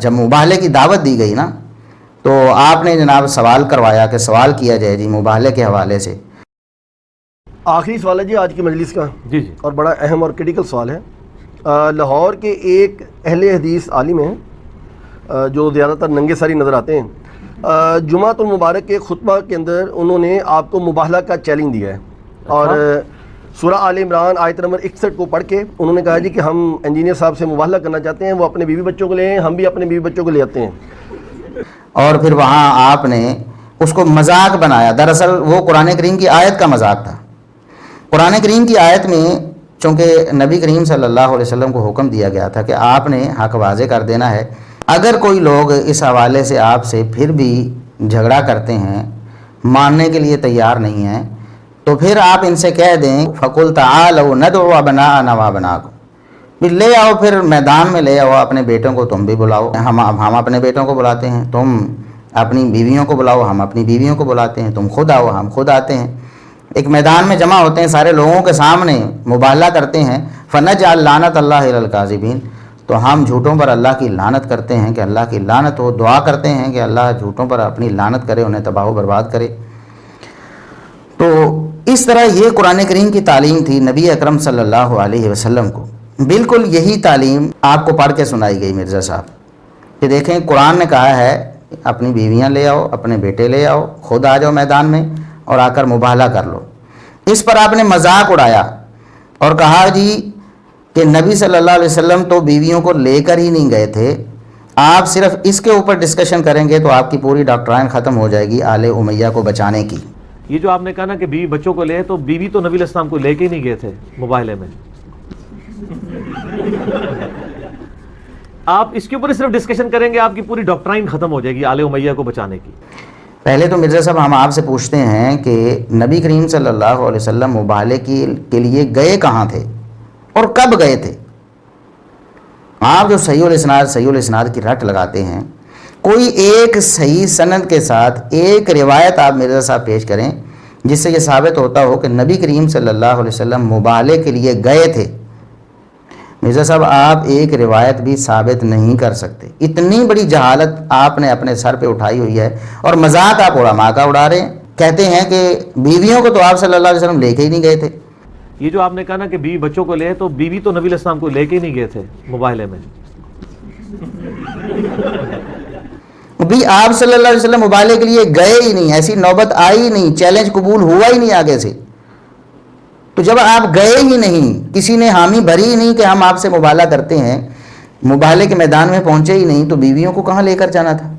جب مباہلے کی دعوت دی گئی نا تو آپ نے جناب سوال کروایا کہ سوال کیا جائے جی مباہلے کے حوالے سے۔ آخری سوال ہے جی آج کی مجلس کا، جی اور بڑا اہم اور کریٹیکل سوال ہے۔ لاہور کے ایک اہل حدیث عالم ہیں جو زیادہ تر ننگے ساری نظر آتے ہیں، جمعۃ المبارک کے خطبہ کے اندر انہوں نے آپ کو مباہلہ کا چیلنج دیا ہے، اور سورہ آل عمران آیت نمبر 61 کو پڑھ کے انہوں نے کہا جی کہ ہم انجینئر صاحب سے مباہلہ کرنا چاہتے ہیں، وہ اپنے بیوی بچوں کو لے آئیں، ہم بھی اپنے بیوی بچوں کو لے آتے ہیں۔ اور پھر وہاں آپ نے اس کو مذاق بنایا، دراصل وہ قرآن کریم کی آیت کا مذاق تھا۔ قرآن کریم کی آیت میں چونکہ نبی کریم صلی اللہ علیہ وسلم کو حکم دیا گیا تھا کہ آپ نے حق واضح کر دینا ہے، اگر کوئی لوگ اس حوالے سے آپ سے پھر بھی جھگڑا کرتے ہیں، ماننے کے لیے تیار نہیں ہیں، تو پھر آپ ان سے کہہ دیں فَقُلْ تَعَالَوْا نَدْعُ أَبْنَاءَنَا وَأَبْنَاءَكُمْ، پھر لے آؤ، پھر میدان میں لے آؤ اپنے بیٹوں کو، تم بھی بلاؤ، ہم اپنے بیٹوں کو بلاتے ہیں، تم اپنی بیویوں کو بلاؤ، ہم اپنی بیویوں کو بلاتے ہیں، تم خود آؤ، ہم خود آتے ہیں، ایک میدان میں جمع ہوتے ہیں، سارے لوگوں کے سامنے مباہلہ کرتے ہیں۔ فَنَجْعَلْ لَعْنَتَ اللَّهِ عَلَى الْكَاذِبِينَ، تو ہم جھوٹوں پر اللہ کی لعنت کرتے ہیں کہ اللہ کی لعنت ہو، دعا کرتے ہیں کہ اللہ جھوٹوں پر اپنی لعنت کرے، انہیں تباہ و برباد کرے۔ تو اس طرح یہ قرآن کریم کی تعلیم تھی نبی اکرم صلی اللہ علیہ وسلم کو۔ بالکل یہی تعلیم آپ کو پڑھ کے سنائی گئی مرزا صاحب کہ دیکھیں قرآن نے کہا ہے اپنی بیویاں لے آؤ، اپنے بیٹے لے آؤ، خود آ جاؤ میدان میں اور آ کر مباہلہ کر لو۔ اس پر آپ نے مذاق اڑایا اور کہا جی کہ نبی صلی اللہ علیہ وسلم تو بیویوں کو لے کر ہی نہیں گئے تھے، آپ صرف اس کے اوپر ڈسکشن کریں گے تو آپ کی پوری ڈاکٹرائن ختم ہو جائے گی آل امیہ کو بچانے کی۔ یہ جو آپ نے کہا نا کہ بیوی بچوں کو لے، تو بیوی تو نبی علیہ السلام کو لے کے ہی نہیں گئے تھے مباہلے میں، آپ اس کے اوپر صرف ڈسکشن کریں گے آپ کی پوری ڈاکٹرائن ختم ہو جائے گی آل امیہ کو بچانے کی۔ پہلے تو مرزا صاحب ہم آپ سے پوچھتے ہیں کہ نبی کریم صلی اللہ علیہ وسلم مباہلے کے لیے گئے کہاں تھے اور کب گئے تھے؟ آپ جو صحیح الاسناد کی رٹ لگاتے ہیں، کوئی ایک صحیح سند کے ساتھ ایک روایت آپ مرزا صاحب پیش کریں جس سے یہ ثابت ہوتا ہو کہ نبی کریم صلی اللہ علیہ وسلم مباہلے کے لیے گئے تھے۔ مرزا صاحب آپ ایک روایت بھی ثابت نہیں کر سکتے، اتنی بڑی جہالت آپ نے اپنے سر پہ اٹھائی ہوئی ہے، اور مذاق آپ علماء کا اڑا رہے ہیں، کہتے ہیں کہ بیویوں کو تو آپ صلی اللہ علیہ وسلم لے کے ہی نہیں گئے تھے۔ یہ جو آپ نے کہا نا کہ بیوی بچوں کو لے، تو بیوی تو نبی علیہ السلام کو لے کے ہی نہیں گئے تھے مباہلے میں۔ بھی آپ صلی اللہ علیہ وسلم مباہلے کے لیے گئے ہی نہیں، ایسی نوبت آئی ہی نہیں، چیلنج قبول ہوا ہی نہیں آگے سے۔ تو جب آپ گئے ہی نہیں، کسی نے حامی بھری ہی نہیں کہ ہم آپ سے مباہلہ کرتے ہیں، مباہلے کے میدان میں پہنچے ہی نہیں، تو بیویوں کو کہاں لے کر جانا تھا؟